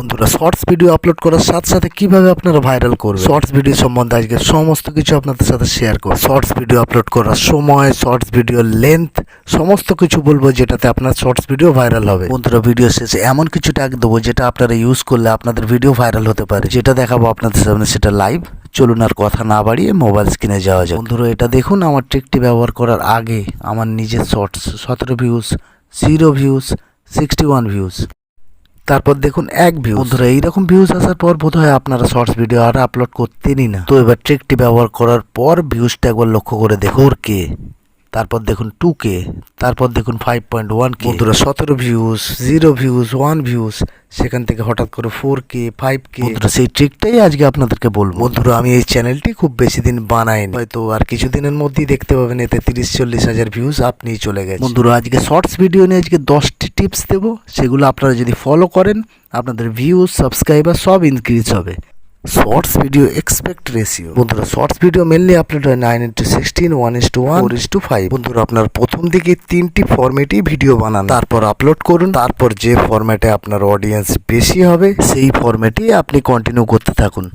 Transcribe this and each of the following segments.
বন্ধুরা shorts video upload করার সাথে সাথে কিভাবে আপনারা ভাইরাল করবেন শর্টস ভিডিও সম্বন্ধে আজকে সমস্ত কিছু আপনাদের সাথে শেয়ার করব। শর্টস ভিডিও আপলোড করার সময়, শর্টস ভিডিও লেন্থ, সমস্ত কিছু বলবো যেটাতে আপনার শর্টস ভিডিও ভাইরাল হবে। বন্ধুরা ভিডিও শেষে এমন কিছু ট্যাগ দেবো যেটা আপনারা ইউজ করলে আপনাদের ভিডিও ভাইরাল হতে পারে, যেটা দেখাবো আপনাদের সামনে সেটা লাইভ। চলুন আর কথা না বাড়িয়ে মোবাইল স্ক্রিনে যাওয়া যায়। বন্ধুরা এটা দেখুন, আমার ট্রিকটি ব্যবহার করার আগে আমার নিজের শর্টস 17 ভিউজ, 0 ভিউজ, 61 ভিউজ, তারপর দেখুন 1 ভিউ। বন্ধুরা এইরকম ভিউজ আসার পর বোধহয় আপনারা শর্টস ভিডিও আর আপলোড করতেনই না। তো এবার ট্রিকটি ব্যবহার করার পর ভিউজটা একবার লক্ষ্য করে দেখুন 4K, তারপর দেখুন 2K, তারপর দেখুন 5.1K। বন্ধুরা 17 ভিউজ, 0 ভিউজ, 1 ভিউজ, সেখান থেকে হঠাৎ করে 4K, 5K। বন্ধুরা সেই ট্রিকটাই আজকে আপনাদেরকে বলবো। বন্ধুরা আমি এই চ্যানেলটি খুব বেশি দিন বানাইনি, হয়তো আর কিছুদিনের মধ্যেই দেখতে পাবেন এতে 30-40 হাজার ভিউজ আপনিই চলে গেছে। বন্ধুরা আজকে শর্টস ভিডিও নিয়ে আজকে 10টি টিপস দেবো, সেগুলো আপনারা যদি ফলো করেন আপনাদের ভিউজ, সাবস্ক্রাইবার সব ইনক্রিজ হবে। Shorts video aspect ratio. বন্ধুরা শর্টস ভিডিও মেনলি আপলোড হয় 9:16, 1:1, 4:5। বন্ধুরা আপনার প্রথম দিকে 3টি ফরম্যাটেই ভিডিও বানান, তারপর আপলোড করুন, তারপর যে ফরম্যাটে আপনার অডিয়েন্স বেশি হবে সেই ফরম্যাটেই আপনি কন্টিনিউ করতে থাকুন।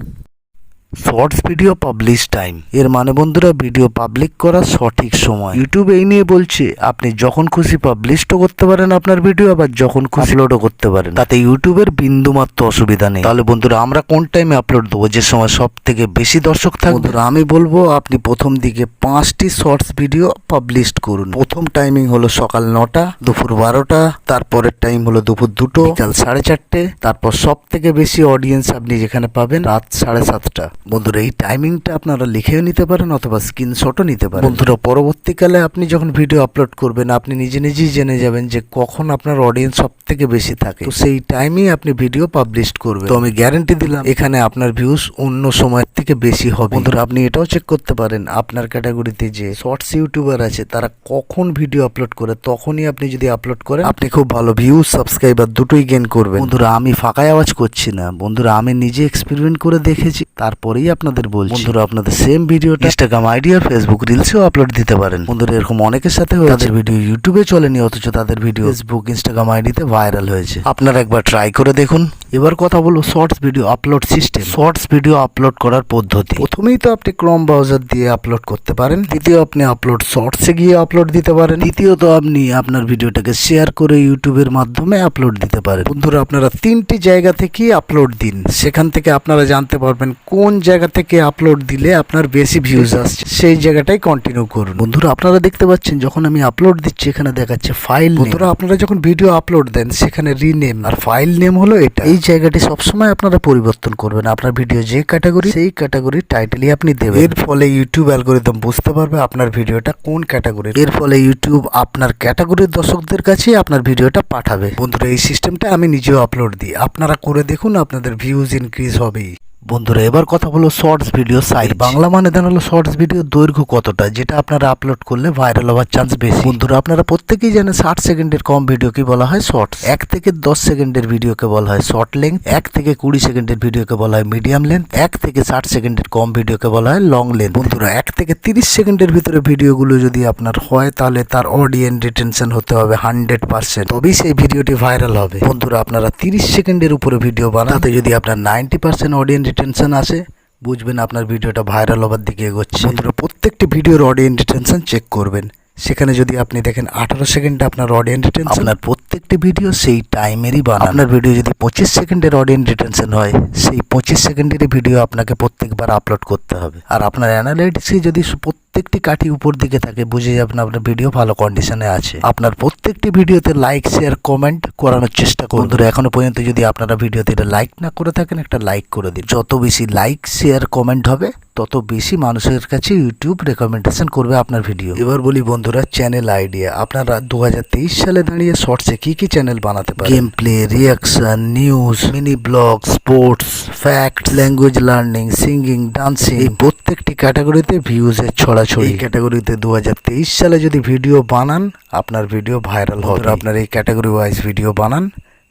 শর্টস ভিডিও পাবলিশ টাইম, এর মানে বন্ধুরা ভিডিও পাবলিক করার সঠিক সময়। ইউটিউব এই নিয়ে বলছে আপনি যখন খুশি পাবলিশও করতে পারেন আপনার ভিডিও, আবার যখন খুশি আপলোডও করতে পারেন, তাতে ইউটিউবের বিন্দুমাত্র অসুবিধা নেই। তাহলে বন্ধুরা আমরা কোন টাইমে আপলোড দেবো যে সময় সব থেকে বেশি দর্শক থাকবে? বন্ধুরা আমি বলবো আপনি প্রথম দিকে 5টি শর্টস ভিডিও পাবলিশ করুন। প্রথম টাইমিং হলো সকাল 9টা, দুপুর 12টা, তারপরের টাইম হলো দুপুর 2টো, বিকাল 4:30, তারপর সব থেকে বেশি অডিয়েন্স আপনি যেখানে পাবেন রাত 7:30টা। বন্ধুরা এই টাইমিংটা আপনারা লিখেও নিতে পারেন অথবা স্ক্রিনশটও নিতে পারেন। বন্ধুরা পরবর্তীকালে আপনি যখন ভিডিও আপলোড করবেন আপনি নিজে নিজেই জেনে যাবেন যে কখন আপনার অডিয়েন্স সব থেকে বেশি থাকে, তো সেই টাইমেই আপনি ভিডিও পাবলিশ করবেন। তো আমি গ্যারান্টি দিলাম এখানে আপনার ভিউজ অন্য সময়ের থেকে বেশি হবে। বন্ধুরা আপনি এটাও চেক করতে পারেন আপনার ক্যাটাগরিতে যে শর্টস ইউটিউবার আছে তারা কখন ভিডিও আপলোড করে, তখনই আপনি যদি আপলোড করেন আপনি খুব ভালো ভিউজ, সাবস্ক্রাইবার দুটোই গেইন করবেন। বন্ধুরা আমি ফাঁকায় আওয়াজ করছি না, বন্ধুরা আমি নিজে এক্সপেরিমেন্ট করে দেখেছি, তারপরেই আপনাদের বলছি। বন্ধুরা আপনাদের সেম ভিডিওটা ইনস্টাগ্রাম আইডি আর ফেসবুক রিলসেও আপলোড দিতে পারেন। বন্ধুরা এরকম অনেকের সাথে হয়েছে তাদের ভিডিও ইউটিউবে চলেনি অথচ তাদের ভিডিও ফেসবুক, ইনস্টাগ্রাম আইডিতে ভাইরাল হয়েছে। আপনারা একবার ট্রাই করে দেখুন। এবার কথা বলবো shorts video upload system. Shorts video upload করার পদ্ধতি, প্রথমেই তো আপনি ক্রোম ব্রাউজার দিয়ে আপলোড করতে পারেন, দ্বিতীয় আপনি আপলোড শর্টসে গিয়ে আপলোড দিতে পারেন, তৃতীয়ত আপনি আপনার ভিডিওটাকে শেয়ার করে ইউটিউবের মাধ্যমে আপলোড দিতে পারেন। বন্ধুরা আপনারা 3টি জায়গা থেকে আপলোড দিন, সেখান থেকে আপনারা জানতে পারবেন কোন জায়গা থেকে আপলোড দিলে আপনার বেশি ভিউজ আসছে, সেই জায়গাটাই কন্টিনিউ করুন। বন্ধুরা আপনারা দেখতে পাচ্ছেন যখন আমি আপলোড দিচ্ছি এখানে দেখাচ্ছে ফাইল। বন্ধুরা আপনারা যখন ভিডিও আপলোড দেন সেখানে রিনেম আর ফাইল নেম হলো এটা। এই জায়গাটি সবসময় আপনারা পরিবর্তন করবেন। আপনার ভিডিও যে ক্যাটাগরি সেই ক্যাটাগরির টাইটেলই আপনি দেবেন। এর ফলে ইউটিউব অ্যালগরিদম বুঝতে পারবে আপনার ভিডিওটা কোন ক্যাটাগরি। এর ফলে ইউটিউব আপনার ক্যাটাগরির দর্শকদের কাছে আপনার ভিডিওটা পাঠাবে। বন্ধুরা এই সিস্টেমটা আমি নিজেও আপলোড দিই, আপনারা করে দেখুন, আপনাদের ভিউজ ইনক্রিজ হবেই। বন্ধুরা এবার কথা বলো শর্টস ভিডিও সাইজ। বাংলা মানে দেন হলো শর্টস ভিডিও দৈর্ঘ্য কতটা, যেটা আপনারা আপলোড করলে ভাইরাল হওয়ার চান্স বেশি। বন্ধুরা আপনারা প্রত্যেকেই জানেন 60 সেকেন্ডের কম ভিডিওকে বলা হয় শর্টস, 1 থেকে 10 সেকেন্ডের ভিডিওকে বলা হয় শর্ট লেন্থ, 1 থেকে 20 সেকেন্ডের ভিডিওকে বলা হয় মিডিয়াম লেন্থ, 1 থেকে 60 সেকেন্ডের কম ভিডিওকে বলা হয় লং লেন্থ। বন্ধুরা 1 থেকে 30 সেকেন্ডের ভিতরে ভিডিওগুলো যদি আপনার হয় তাহলে তার অডিয়েন্স রিটেনশন হতে হবে 100%, তবেই সেই ভিডিওটি ভাইরাল হবে। বন্ধুরা আপনারা 30 সেকেন্ডের উপরে ভিডিও বানাতে যদি আপনার 90% অডিয়েন্স রিটেনশন আসে, বুঝবেন আপনার ভিডিওটা ভাইরাল হবার দিকে এগোচ্ছে। বন্ধুরা প্রত্যেকটি ভিডিওর অডিয়েন্স রিটেনশন চেক করবেন, সেখানে যদি আপনি দেখেন 18 সেকেন্ডে আপনার অডিয়েন্স রিটেনশন, আপনার প্রত্যেকটি ভিডিও সেই টাইমেরই বানান। আপনার ভিডিও যদি 25 সেকেন্ডের অডিয়েন্স রিটেনশন হয়, সেই 25 সেকেন্ডেরই ভিডিও আপনাকে প্রত্যেকবার আপলোড করতে হবে। আর আপনার অ্যানালাইটিক্সে যদি প্রত্যেকটি কাঠি উপর দিকে থাকে, বুঝে যাবেন আপনার ভিডিও ভালো কন্ডিশনে আছে। আপনার প্রত্যেকটি ভিডিওতে লাইক, শেয়ার, কমেন্ট করানোর চেষ্টা করুন। বন্ধুরা এখনো পর্যন্ত যদি আপনারা ভিডিওতে এটা লাইক না করে থাকেন, একটা লাইক করে দিন। যত বেশি লাইক, শেয়ার, কমেন্ট হবে তত বেশি মানুষের কাছে ইউটিউব রেকমেন্ডেশন করবে আপনার ভিডিও। এবার বলি বন্ধুরা চ্যানেল আইডিয়া। আপনারা 2023 সালে দাঁড়িয়ে শর্টসে কি কি চ্যানেল বানাতে পারেন? Game play, reaction, news, mini blog, sports, fact, language learning, singing, dancing, এই প্রত্যেকটি ক্যাটাগরিতে ভিউজের ছড়াছড়ি। এই ক্যাটাগরিতে 2023 সালে যদি ভিডিও বানান আপনার ভিডিও ভাইরাল হবে। আপনার এই ক্যাটাগরি ওয়াইজ ভিডিও বানান,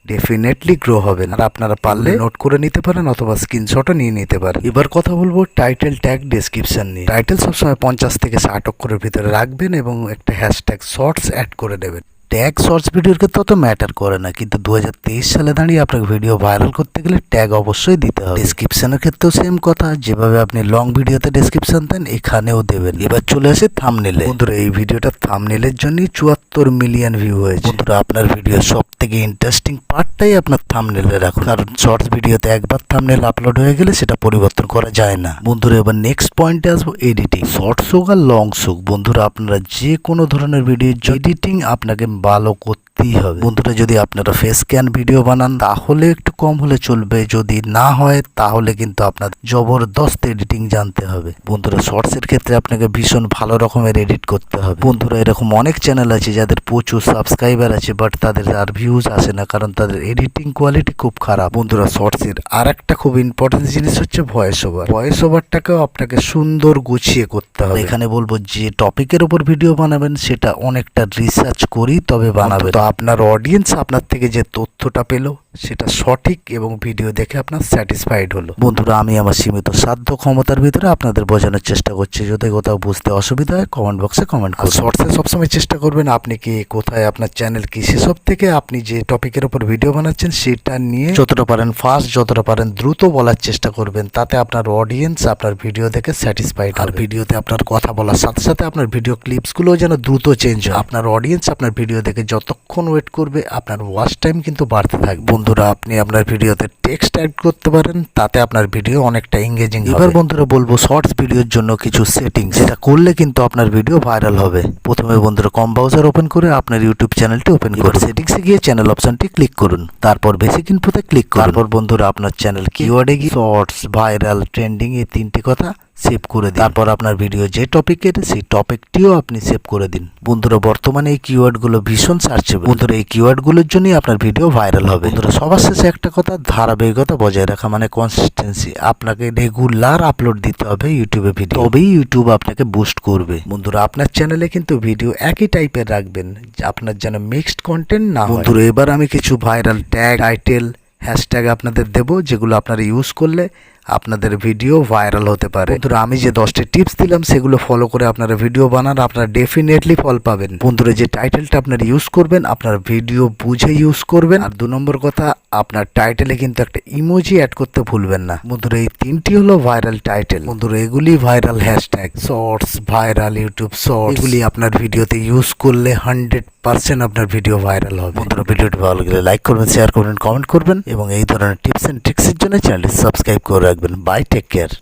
ডেফিনেটলি গ্রো হবেন। আর আপনারা পারলে নোট করে নিতে পারেন অথবা স্ক্রিনশটও নিয়ে নিতে পারেন। এবার কথা বলবো টাইটেল, ট্যাগ, ডেসক্রিপশন নিয়ে। টাইটেল সবসময় 50 থেকে 60 অক্ষরের ভিতরে রাখবেন এবং একটা হ্যাশট্যাগ শর্টস অ্যাড করে দেবেন। ট্যাগ শর্টস ভিডিওর ক্ষেত্রে অত ম্যাটার করে না, কিন্তু 2023 সালে দাঁড়িয়ে আপনাকে ভিডিও ভাইরাল করতে গেলে ট্যাগ অবশ্যই দিতে হবে। ডেসক্রিপশনের ক্ষেত্রেও সেম কথা, যেভাবে আপনি লং ভিডিওতে ডেসক্রিপশন দেন এখানেও দেবেন। এবার চলে আসে থাম্বনেলে। বন্ধুরা এই ভিডিওটা থাম্বনেলের জন্য 74 মিলিয়ন ভিউ হয়েছে। বন্ধুরা আপনার ভিডিও সব থেকে ইন্টারেস্টিং পার্টটাই আপনার থাম্বনেলে রাখুন, কারণ শর্টস ভিডিওতে একবার থাম্বনেল আপলোড হয়ে গেলে সেটা পরিবর্তন করা যায় না। বন্ধুরা এবার নেক্সট পয়েন্টে আসবো, এডিটিং। শর্টস হোক আর লং হোক, বন্ধুরা আপনারা যে কোনো ধরনের ভিডিও এডিটিং আপনাকে ভালো করতেই হবে। বন্ধুরা যদি আপনারা ফেস স্ক্যান ভিডিও বানান তাহলে একটু কম হলে চলবে, যদি না হয় তাহলে কিন্তু আপনার জবরদস্ত এডিটিং জানতে হবে। বন্ধুরা শর্টসের ক্ষেত্রে আপনাকে ভীষণ ভালো রকমের এডিট করতে হবে। বন্ধুরা এরকম অনেক চ্যানেল আছে যাদের প্রচুর সাবস্ক্রাইবার আছে, বাট তাদের আর ভিউজ আসে না, কারণ তাদের এডিটিং কোয়ালিটি খুব খারাপ। বন্ধুরা শর্টসের আর একটা খুব ইম্পর্টেন্ট জিনিস হচ্ছে ভয়েস ওভার। ভয়েস ওভারটাকেও আপনাকে সুন্দর গুছিয়ে করতে হবে। এখানে বলবো যে টপিকের উপর ভিডিও বানাবেন সেটা অনেকটা রিসার্চ করি তবে বানাবেন, তো আপনার অডিয়েন্স আপনার থেকে যে তথ্যটা পেলো সেটা সঠিক এবং ভিডিও দেখে আপনার স্যাটিসফাইড হলো। বন্ধুরা আমি আমার সীমিত সাধ্য ক্ষমতার ভিতরে আপনাদের বোঝানোর চেষ্টা করছি, যদি কোথাও বুঝতে অসুবিধা হয় কমেন্ট বক্সে কমেন্ট করুন। শর্টসে সবসময় চেষ্টা করবেন আপনি কি কোথায়, আপনার চ্যানেল কি, সেসব থেকে আপনি যে টপিকের উপর ভিডিও বানাচ্ছেন সেটা নিয়ে যতটা পারেন ফাস্ট, যতটা পারেন দ্রুত বলার চেষ্টা করবেন, তাতে আপনার অডিয়েন্স আপনার ভিডিও দেখে স্যাটিসফাইড। আর ভিডিওতে আপনার কথা বলার সাথে সাথে আপনার ভিডিও ক্লিপসগুলো যেন দ্রুত চেঞ্জ হয়। আপনার অডিয়েন্স আপনার ভিডিও দেখে যতক্ষণ ওয়েট করবে আপনার ওয়াচ টাইম কিন্তু বাড়তে থাকবে। বন্ধুরা আপনি আপনার ভিডিওতে টেক্সট অ্যাড করতে পারেন, তাতে আপনার ভিডিও অনেকটা এঙ্গেজিং হবে। এবার বন্ধুরা বলবো শর্টস ভিডিওর জন্য কিছু সেটিংস, যেটা করলে কিন্তু আপনার ভিডিও ভাইরাল হবে। প্রথমে বন্ধুরা কম ব্রাউজার ওপেন করে আপনার ইউটিউব চ্যানেলটি ওপেন করুন। সেটিংসে গিয়ে চ্যানেল অপশনটি ক্লিক করুন, তারপর বেসিক ইনফোতে ক্লিক করুন। তারপর বন্ধুরা আপনার চ্যানেল কিওয়ার্ডে গিয়ে শর্টস, ভাইরাল, ট্রেন্ডিং এই তিনটি কথা সেভ করে দিন। তারপর আপনার ভিডিও যে টপিকের সেই টপিকটিও আপনি সেভ করে দিন। বন্ধুরা বর্তমানে এই কিওয়ার্ডগুলো ভীষণ সার্চেবল। বন্ধুরা এই কিওয়ার্ডগুলোর জন্যই আপনার ভিডিও ভাইরাল হবে। বন্ধুরা সবার শেষে একটা কথা, ধারাবাহিকতা বজায় রাখা, মানে কনসিস্টেন্সি। আপনাকে রেগুলার আপলোড দিতে হবে ইউটিউবে ভিডিও, তবেই ইউটিউব আপনাকে বুস্ট করবে। বন্ধুরা আপনার চ্যানেলে কিন্তু ভিডিও একই টাইপের রাখবেন, আপনার যেন মিক্সড কন্টেন্ট না হয়। বন্ধুরা এবার আমি কিছু ভাইরাল ট্যাগ, টাইটেল, হ্যাশট্যাগ আপনাদের দেবো, যেগুলো আপনারা ইউজ করলে আপনাদের ভিডিও ভাইরাল হতে পারে। বন্ধুরা আমি যে 10টি টিপস দিলাম সেগুলো ফলো করে আপনারা ভিডিও বানান, আপনারা ডেফিনেটলি ফল পাবেন। বন্ধুরা যে টাইটেলটা আপনারা ইউজ করবেন আপনার ভিডিও বুঝে ইউজ করবেন। আর 2 নম্বর কথা, আপনার টাইটেলে কিন্তু একটা ইমোজি অ্যাড করতে ভুলবেন না। বন্ধুরা এই 3টি হলো ভাইরাল টাইটেল। বন্ধুরা এগুলি viral hashtag. Shorts, viral YouTube shorts, এগুলি আপনার ভিডিওতে ইউজ করলে 100% আপনার ভিডিও ভাইরাল হবে। বন্ধুরা ভিডিওটি ভালো লাগলে লাইক করবেন, শেয়ার করবেন, কমেন্ট করবেন এবং এই ধরনের টিপস এন্ড ট্রিক্সের জন্য চ্যানেলটি সাবস্ক্রাইব করে রাখবেন। Bye, take care.